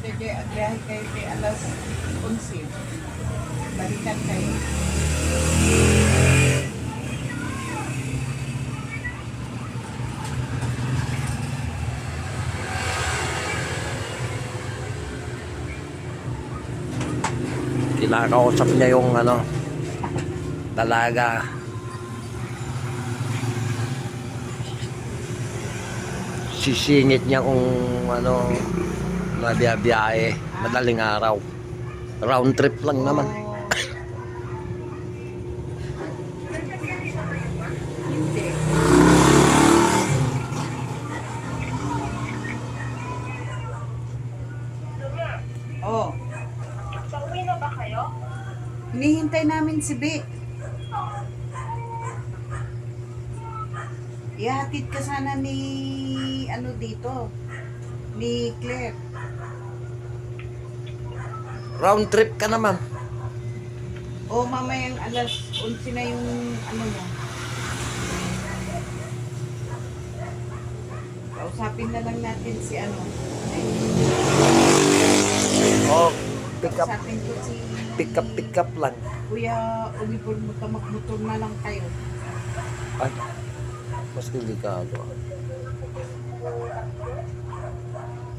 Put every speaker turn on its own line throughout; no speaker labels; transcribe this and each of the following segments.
hintay kayo, agrehay kayo kay alas 11. Balikan kayo.
Kinakausap niya yung ano, dalaga. Sisingit niya kung ano, mabiyabiyahe, madaling araw. Round trip lang naman.
Hindi. Oh.
Pauwi na ba kayo?
Hinihintay namin si Vic. Ihatid ka sana ni ano dito, ni Claire.
Round trip ka naman.
O mamayang alas 11 na yung ano mo. Kausapin na lang natin si ano.
Oh, pick up
Kausapin ko si
lang.
Kuya Oliver mo, magmotor na lang kayo.
Ay, mas delikado.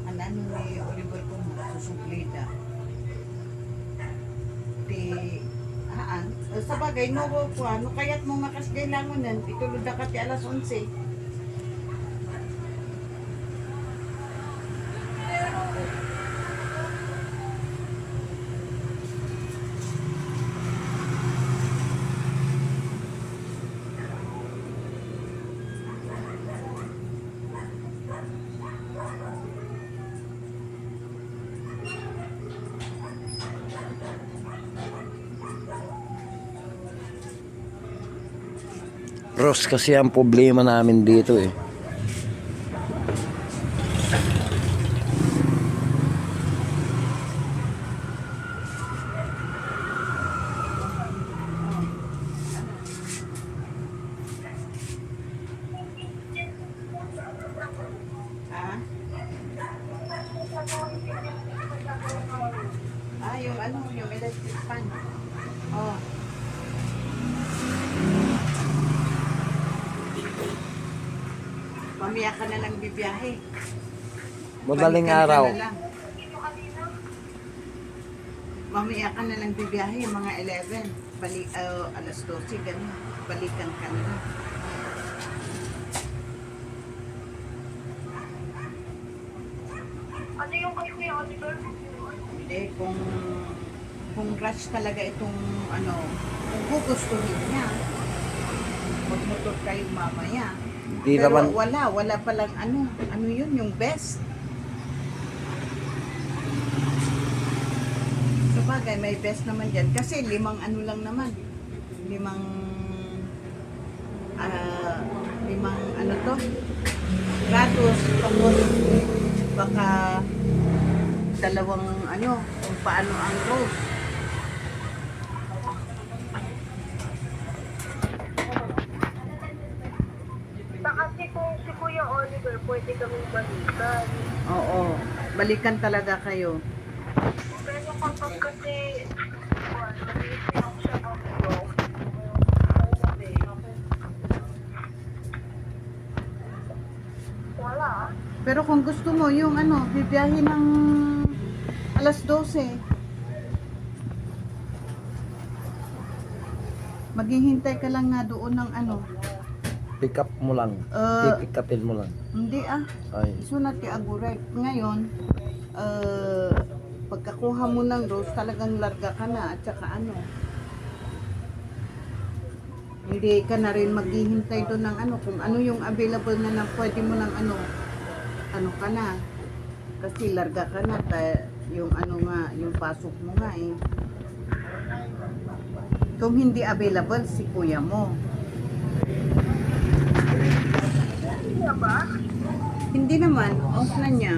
Ano ni Oliver ko susuplida. Di haan. Sa bagay, no ko ano kaya't mo makas kailangan itulod na ka ti alas 11.
Ross, kasi ang problema namin dito eh.
Ah? Yung ano, yung electric fan. Oh. Mamaya ka na lang bibiyahe.
Madaling
Balikan ka
araw.
na lang. Mamaya ka na lang bibiyahe, mga 11. Alas 12, ganun. Balikan ka na lang.
Ano yung kay Kuya Oliver?
Hindi, kung rush talaga itong ano, kung gugustuhin niya, magmotor kayo mamaya.
Hindi
Pero
naman,
wala palang ano yun, yung best. Sabagay, may best naman dyan. Kasi 5 ano lang naman. 5 ano to? Gratos. Tapos, baka 2 ano, kung paano ang rose.
Baka kung si Kuya Oliver, pwede kaming balikan.
Oo, balikan talaga kayo.
Pero kapag kasi, nag-iisip ako siya mag-go. Wala.
Pero kung gusto mo, yung ano, bibiyahe ng alas 12. Maghihintay ka lang nga doon ng ano.
pick up mo lang. Pick upin mo lang.
Hindi
Ay,
sunat ki agurek. Ngayon, pagkakuha mo ng rose, talagang larga ka na at saka ano. Hindi ka na rin maghihintay doon ng ano, kung ano yung available na pwede mo ng ano ka na. Kasi larga ka na, yung ano nga, yung pasok mo nga eh. Kung hindi available, si kuya mo.
Hindi ba?
Hindi naman, off na niya.